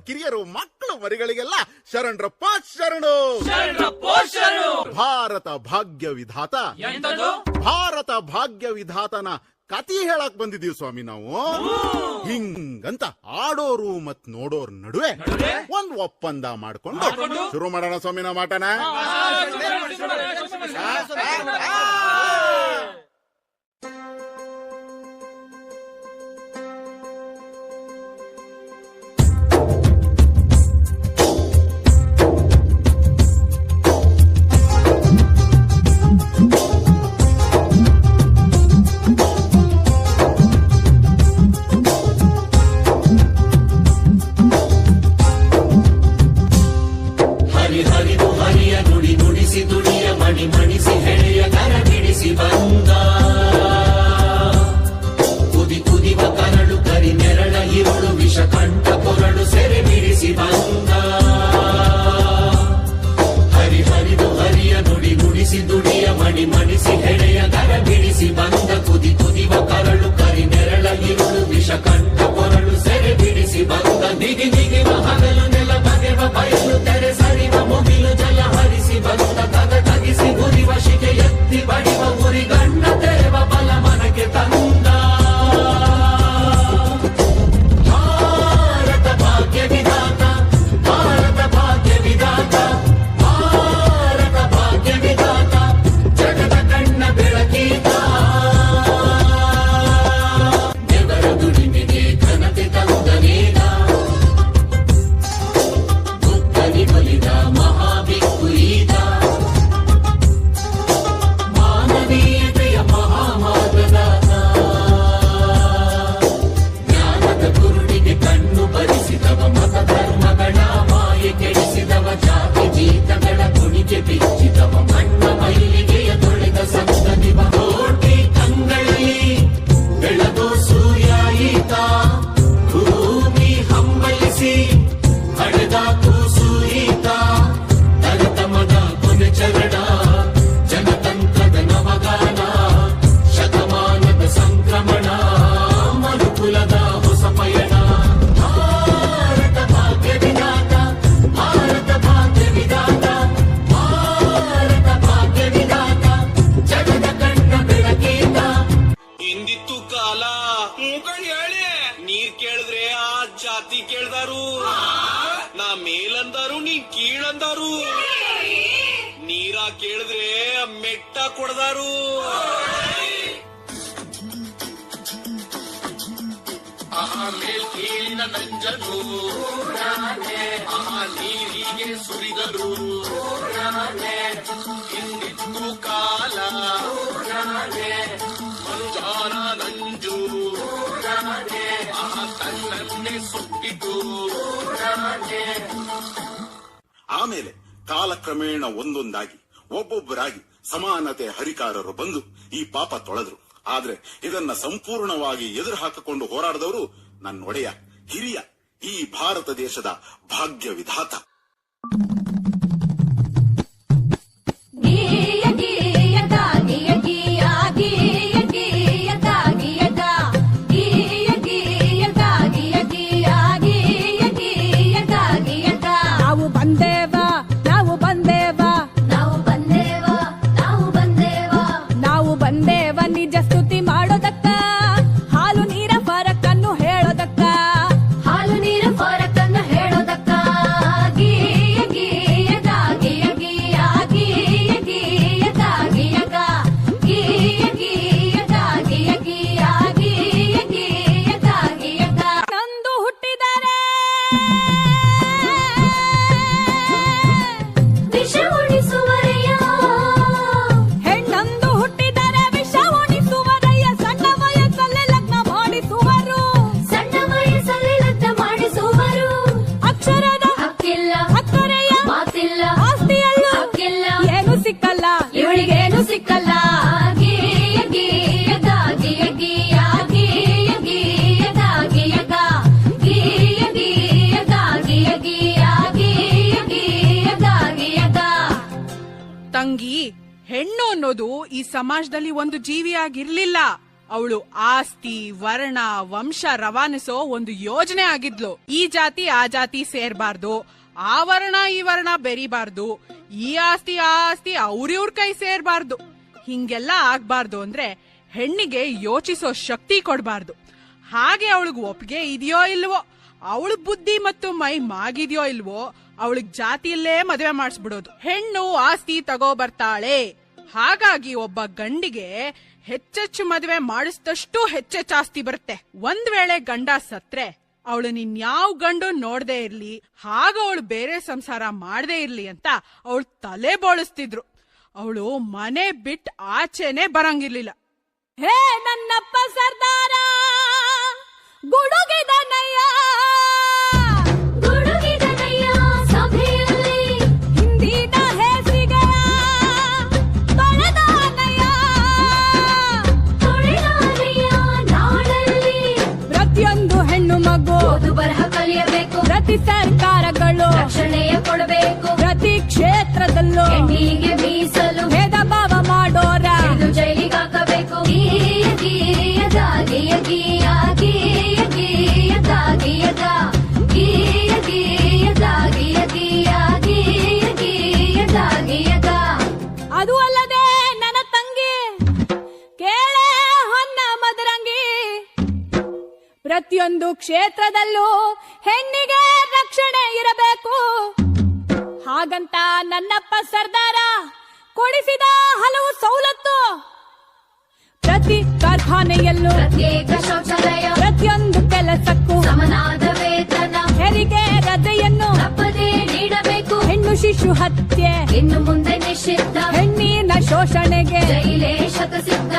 ಕಿರಿಯರು ಮಕ್ಕಳು ಮರಿಗಳಿಗೆಲ್ಲ ಶರಣರಪ್ಪ ಶರಣು. ಭಾರತ ಭಾಗ್ಯ ವಿಧಾತ, ಭಾರತ ಭಾಗ್ಯ ವಿಧಾತನ ಕತಿ ಹೇಳಕ್ ಬಂದಿದೀವಿ ಸ್ವಾಮಿ ನಾವು. ಹಿಂಗಂತ ಆಡೋರು ಮತ್ ನೋಡೋರ್ ನಡುವೆ ಒಂದ್ ಒಪ್ಪಂದ ಮಾಡ್ಕೊಂಡು ಶುರು ಮಾಡೋಣ ಸ್ವಾಮಿ ನಾವು ಮಾಟನ. ಮಣಿಸಿ ಹೆಳೆಯ ಕರ ಬಿಡಿಸಿ ಬಂದ ಕುದಿ ಕುದಿವ ಕರಳು ಕರಿ ನೆರಳ ಇರುಳು ವಿಷ ಕಂಠ ಕೊರಳು ಸೆರೆ ಬಿಡಿಸಿ ಬಂದ ಹರಿ ಹರಿದು ಹರಿಯ ನುಡಿ ನುಡಿಸಿ ದುಡಿಯ ಮಣಿ ಮಣಿಸಿ ಹೆಳೆಯ ಕರ ಬಿಡಿಸಿ ಬಂದ ಕುದಿ ಕುದಿವ ಕರಳು ಕರಿ ನೆರಳ ಇರುಳು ವಿಷ ಕಂಠ ಕೊರಳು ಸೆರೆ ಬಿಡಿಸಿ ಬಂದ ನಿಗಿ ನಿಗಿವ ಹಗಲು ನೆಲ ಬಗೆವ ಬಯಲು ತೆರೆ ಸರಿವ ಮುಗಿಲು ಜಲ ಹರಿಸಿ ಬಂದ ತಗಿಸಿ ಗುರಿವ ಶಿಕೆ ಎತ್ತಿ ಬಡಿವ ಉರಿ ಗಣ್ಣ ತೆರೆವ ಬಲ ಮನಕ್ಕೆ ತಂದ ಭಾರತ ಭಾಗ್ಯ ವಿಧಾತ, ಭಾರತ ಭಾಗ್ಯ ವಿಧಾತ, ಭಾರತ ಭಾಗ್ಯ ವಿಧಾತ, ಜಗದ ಕಣ್ಣ ಬೆಳಕೀತ ನೆವರ ದುಡಿಮೆಗೆ ಘನತೆ ತಂದನೇನ ಬುದ್ಧನಿ ಬಲಿದ ಮಹಾಭಿಕ್ಕು ಈತ ಮಾನವೀಯತೆಯ ಮಹಾಮಾರ್ಗದಾತ ಜ್ಞಾನದ ಗುರುಡಿಗೆ ಕಣ್ಣು ಬರಿಸಿದವ ಮತ ಧರ್ಮಗಳ ಮಾಯೆ ಕೆಡಿಸಿದವ ಜಾತಿ ಜೀತಗಳ ಕುಣಿಗೆ ಬಿಚ್ಚಿದವ ಮಣ್ಣ ಮೈಲಿಗೆಯ ತೊಳೆದ ಸಂತನಿವ ಕೋಟಿ ಕಂಗಳಲ್ಲಿ ಬೆಳಗೋ ಸೂರ್ಯ ಈತ ಭೂಮಿ ಹಂಬಲಿಸಿ ಹಡೆದ ಕೂಸು ಈತ ತರತಮದ ಕೊನೆ ಚರಣ ಜನತಂತ್ರದ ನವಗಾನ ಶತಮಾನದ ಸಂಕ್ರಮಣ ಮನುಕುಲದ ಹೊಸ ಪಯಣ ಭಾರತ ಭಾಗ್ಯ ವಿಧಾತ, ಭಾರತ ಭಾಗ್ಯ ವಿಧಾತ, ಭಾರತ ಭಾಗ್ಯ ವಿಧಾತ, ಜಗದ ಕಣ್ಣ ಬೆಳಕೀತ. ಹಿಂದಿತ್ತು ಕಾಲ ಹೇಳಿ ನೀರ್ ಕೇಳಿದ್ರೆ ಆ ಜಾತಿ ಕೇಳ್ದಾರು, ನಾ ಮೇಲಂದಾರು ನೀ ಕೀಳಂದಾರು, ನೀರ ಕೇಳಿದ್ರೆ ಮೆಟ್ಟ ಕೊಡದಾರು. ಮೇಲ್ ಕೀಳಿನ ನಂಜರು ನೀರಿಗೆ ಸುರಿದರು ಹಿಂದಿತ್ತು ಕಾಲ ಮಂಜಾನ ನಂಜು ತನ್ನನ್ನೇ ಸುಟ್ಟಿತು. ಆಮೇಲೆ ಕಾಲಕ್ರಮೇಣ ಒಂದೊಂದಾಗಿ ಒಬ್ಬೊಬ್ಬರಾಗಿ ಸಮಾನತೆ ಹರಿಕಾರರು ಬಂದು ಈ ಪಾಪ ತೊಳೆದ್ರು. ಆದ್ರೆ ಇದನ್ನ ಸಂಪೂರ್ಣವಾಗಿ ಎದುರು ಹಾಕಿಕೊಂಡು ಹೋರಾಡಿದವರು ನನ್ನೊಡೆಯ ಹಿರಿಯ ಈ ಭಾರತ ದೇಶದ ಭಾಗ್ಯ ವಿಧಾತ. ನಿಜ ಸ್ತುತಿ ಮಾಡೋದಕ್ಕ, ಹಾಲು ನೀರ ಫರಕನ್ನು ಹೇಳೋದಕ್ಕ, ಹಾಲು ನೀರ ಫರಕನ್ನು ಹೇಳೋದಕ್ಕ. ಗೀಯ ಗೀಯ ಗಾಗಿಯ ಗೀಯ ಗೀಯ ಗೀಯ ಗಾಗಿಯ ಗಾ ಗೀಯ ಗೀಯ ಗಾಗಿಯ ಗೀಯ ಗೀಯ ಗೀಯ ಗಾಗಿಯ ಗಾ. ನಂದು ಹುಟ್ಟಿದರೆ ವಿಷ ಉಳಿಸುವರೆಯ, ಹೆಣ್ಣಂದು ಹುಟ್ಟಿದರೆ ವಿಷ ಉಳಿಸುವರೆಯ. ಸಣ್ಣ ವಯಸ್ಸಲ್ಲಿ ಲಗ್ನ ಮಾಡಿಸುವರು, ಸಣ್ಣ ವಯಸ್ಸಲ್ಲಿ ಲಗ್ನ ಮಾಡಿಸುವರು. ಅಕ್ಷರದ ಹಕ್ಕಿಲ್ಲ, ಅಕ್ಕರೆಯ ಮಾತಿಲ್ಲ, ಆಸ್ತಿಯಲ್ಲೂ ಹಕ್ಕಿಲ್ಲ, ಏನು ಸಿಕ್ಕಲ್ಲ ಇವಳಿಗೇನು ಸಿಕ್ಕಲ್ಲ. ಗೀಯ ಗೀಯ ಗಾಗಿಯ ಗೀಯ ಗೀಯ ಗೀಯ ಗಾಗಿಯ ಗಾ ಗೀಯ ಗೀಯ ಗಾಗಿಯ ಗೀಯ ಗೀಯ ಗೀಯ ಗಾಗಿಯ ಗಾ. ತಂಗಿ, ಹೆಣ್ಣು ಅನ್ನೋದು ಈ ಸಮಾಜದಲ್ಲಿ ಒಂದು ಜೀವಿಯಾಗಿರ್ಲಿಲ್ಲ. ಅವಳು ಆಸ್ತಿ, ವರ್ಣ, ವಂಶ ರವಾನಿಸೋ ಒಂದು ಯೋಜನೆ ಆಗಿದ್ಲು. ಈ ಜಾತಿ ಆ ಜಾತಿ ಸೇರ್ಬಾರ್ದು, ಆ ವರ್ಣ ಈ ವರ್ಣ ಬೆರಿಬಾರ್ದು, ಈ ಆಸ್ತಿ ಆ ಆಸ್ತಿ ಅವ್ರಿವ್ರ ಕೈ ಸೇರ್ಬಾರ್ದು. ಹಿಂಗೆಲ್ಲ ಆಗ್ಬಾರ್ದು ಅಂದ್ರೆ ಹೆಣ್ಣಿಗೆ ಯೋಚಿಸೋ ಶಕ್ತಿ ಕೊಡ್ಬಾರ್ದು. ಹಾಗೆ ಅವಳಿಗೆ ಒಪ್ಪಿಗೆ ಇದೆಯೋ ಇಲ್ವೋ, ಅವಳ ಬುದ್ಧಿ ಮತ್ತು ಮೈ ಮಾಗಿದ್ಯೋ ಇಲ್ವೋ, ಅವಳಿಗೆ ಜಾತಿಯಲ್ಲೇ ಮದುವೆ ಮಾಡಿಸ್ಬಿಡೋದು. ಹೆಣ್ಣು ಆಸ್ತಿ ತಗೋ ಬರ್ತಾಳೆ, ಹಾಗಾಗಿ ಒಬ್ಬ ಗಂಡಿಗೆ ಹೆಚ್ಚೆಚ್ಚು ಮದುವೆ ಮಾಡಿಸಿದಷ್ಟು ಹೆಚ್ಚೆಚ್ಚು ಆಸ್ತಿ ಬರುತ್ತೆ. ಒಂದ್ ವೇಳೆ ಗಂಡ ಸತ್ರೆ ಅವಳು ನಿನ್ಯಾವ್ ಗಂಡು ನೋಡ್ದೇ ಇರ್ಲಿ, ಹಾಗ ಅವಳು ಬೇರೆ ಸಂಸಾರ ಮಾಡದೇ ಇರ್ಲಿ ಅಂತ ಅವಳು ತಲೆ ಬೋಳಿಸ್ತಿದ್ರು. ಅವಳು ಮನೆ ಬಿಟ್ಟು ಆಚೆನೆ ಬರಂಗಿರ್ಲಿಲ್ಲ. ಹೇ ನನ್ನಪ್ಪ ಸರ್ದಾರ ಗುಡುಗಿದನಯ್ಯ, ಗುಡುಗಿದನಯ್ಯ ಸಭೆಯಲ್ಲಿ ಹಿಂದಿನ ಹೆಸರಿಗೆ ತೊಳೆದಾನಯ್ಯ, ತೊಳೆದಾನಯ್ಯ ನಾಡಲ್ಲಿ ಪ್ರತಿಯೊಂದು ಹೆಣ್ಣು ಮಗು ಓದು ಬರಹ ಕಲಿಯಬೇಕು, ಪ್ರತಿ ಸರ್ಕಾರಗಳು ರಕ್ಷಣೆಯ ಕೊಡಬೇಕು, ಪ್ರತಿ ಕ್ಷೇತ್ರದಲ್ಲೂ ಹೆಣ್ಣಿಗೆ ಮೀಸಲು ಭೇದ ಭಾವ ಮಾಡೋರ ಜೈಲಿಗೆ ಹಾಕಬೇಕು. ಅದು ಅಲ್ಲದೆ ನನ್ನ ತಂಗಿ ಕೇಳೆ ಹೊನ್ನ ಮದರಂಗಿ, ಪ್ರತಿಯೊಂದು ಕ್ಷೇತ್ರದಲ್ಲೂ ಹೆಣ್ಣಿಗೆ ರಕ್ಷಣೆ ಇರಬೇಕು. ಹಾಗಂತ ನನ್ನಪ್ಪ ಸರ್ದಾರ ಕೊಡಿಸಿದ ಹಲವು ಸವಲತ್ತು, ಪ್ರತಿ ಕಾರ್ಖಾನೆಯಲ್ಲೂ ಪ್ರತ್ಯೇಕ ಶೌಚಾಲಯ, ಪ್ರತಿಯೊಂದು ಕೆಲಸಕ್ಕೂ ಸಮನಾದ ವೇತನ, ಹೆರಿಗೆ ರಜೆಯನ್ನು ತಪ್ಪದೇ ನೀಡಬೇಕು, ಹೆಣ್ಣು ಶಿಶು ಹತ್ಯೆ ಇನ್ನು ಮುಂದೆ ನಿಷಿದ್ಧ, ಹೆಣ್ಣಿನ ಶೋಷಣೆಗೆ ಜೈಲೇ ಶತಸಿದ್ಧ.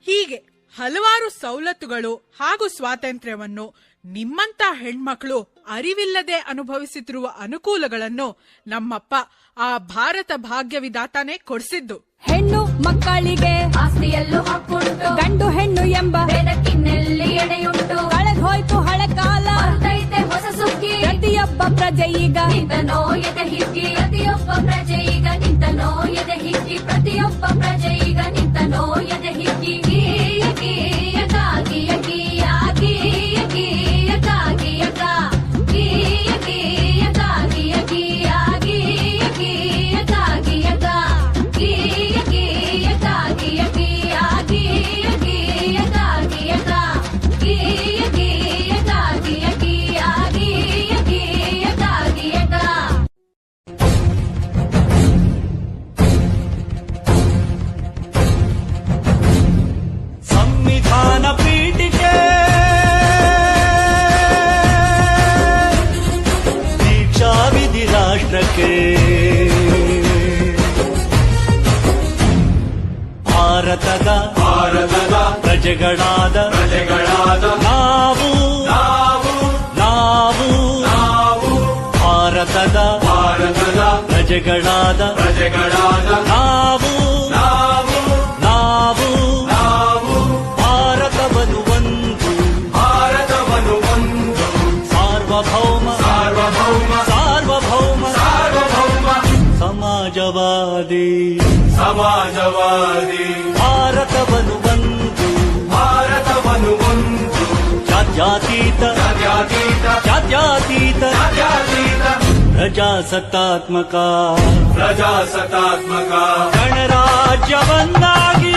ಹೀಗೆ ಹಲವಾರು ಸವಲತ್ತುಗಳು ಹಾಗೂ ಸ್ವಾತಂತ್ರ್ಯವನ್ನು ನಿಮ್ಮಂತ ಹೆಣ್ಮಕ್ಳು ಅರಿವಿಲ್ಲದೆ ಅನುಭವಿಸುತ್ತಿರುವ ಅನುಕೂಲಗಳನ್ನು ನಮ್ಮಪ್ಪ ಆ ಭಾರತ ಭಾಗ್ಯವಿದಾತಾನೆ ಕೊಡಿಸಿದ್ದು. ಹೆಣ್ಣು ಮಕ್ಕಳಿಗೆ ಆಸ್ತಿಯಲ್ಲೂ ಹಕ್ಕುಂಟು, ಗಂಡು ಹೆಣ್ಣು ಎಂಬ ಬೆಳಕಿನಲ್ಲಿ ಎಡೆಯುಂಟು, ಕಳೆದೋಯ್ತು ಹಳೆ ಕಾಲ ಬರ್ತೈತೆ ಹೊಸ ಸುಗ್ಗಿ, ಪ್ರತಿಯೊಬ್ಬ ಪ್ರಜೆ ಈಗ ನಿಂತನೋ ಎದೆ ಹಿಗ್ಗಿ, ಪ್ರತಿಯೊಬ್ಬ ಪ್ರಜೆ ಈಗ ನಿಂತನೋ ಎದೆ ಹಿಗ್ಗಿ, ಪ್ರತಿಯೊಬ್ಬ ಪ್ರಜೆ ಈಗ ನಿಂತನೋ ಎದೆ ಹಿಗ್ಗಿ. ಸಂವಿಧಾನ ಪೀಠಿಕೆ ದೀಕ್ಷಾ ವಿಧಿ ರಾಷ್ಟ್ರಕ್ಕೆ, ಭಾರತದ ಪ್ರಜೆಗಳಾದ ನಾವು ಭಾರತದ ಪ್ರಜೆಗಳಾದ ನಾವು ಭಾರತವನ್ನು ಒಂದು ಸಾರ್ವಭೌಮ ಸಮಾಜವಾದಿ ಭಾರತವನ್ನು ಒಂದು ಜಾತ್ಯತೀತ ಪ್ರಜಾಸತ್ತಾತ್ಮಕ ಗಣರಾಜ್ಯವನ್ನಾಗಿ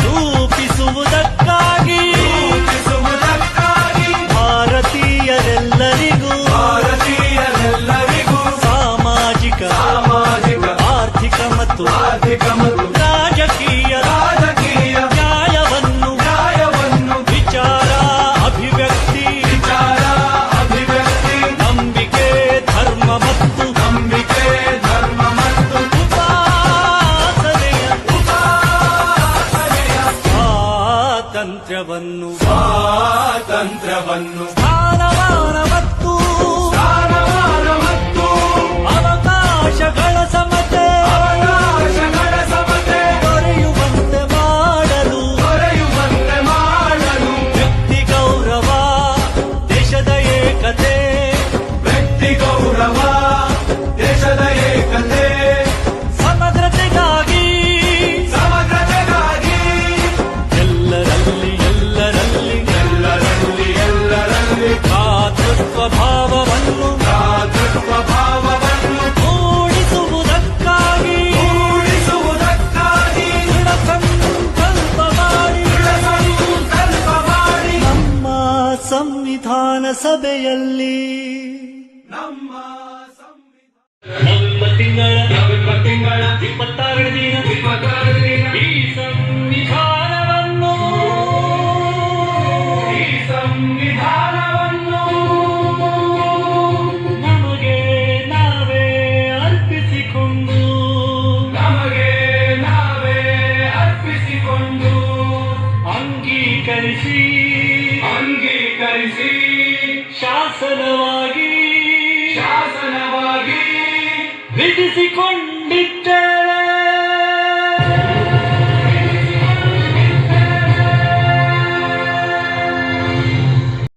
ರೂಪಿಸುವುದಕ್ಕಾಗಿ ಭಾರತೀಯರೆಲ್ಲರಿಗೂ ಸಾಮಾಜಿಕ ಆರ್ಥಿಕ ಮತ್ತು ರಾಜಕೀಯ ನ್ಯಾಯವನ್ನು ವಿಚಾರ ಅಭಿವ್ಯಕ್ತಿ ನಂಬಿಕೆ ಧರ್ಮ ಮತ್ತು ಉಪಾಸನೆಯ ಸ್ವಾತಂತ್ರ್ಯವನ್ನು ಸ್ಥಾನಮಾನ ಮತ್ತು ಅವಕಾಶಗಳ ಸಮತೆ ದೊರೆಯುವಂತೆ ಮಾಡಲು ವ್ಯಕ್ತಿ ಗೌರವ ತಿಂಗಳ 26 ದಿನ ಈ ಸಂವಿಧಾನವನ್ನು ನಮಗೆ ನಾವೇ ಅರ್ಪಿಸಿಕೊಂಡು ಅಂಗೀಕರಿಸಿ ಶಾಸನವಾಗಿ ವಿಧಿಸಿಕೊಂಡಿದ್ದ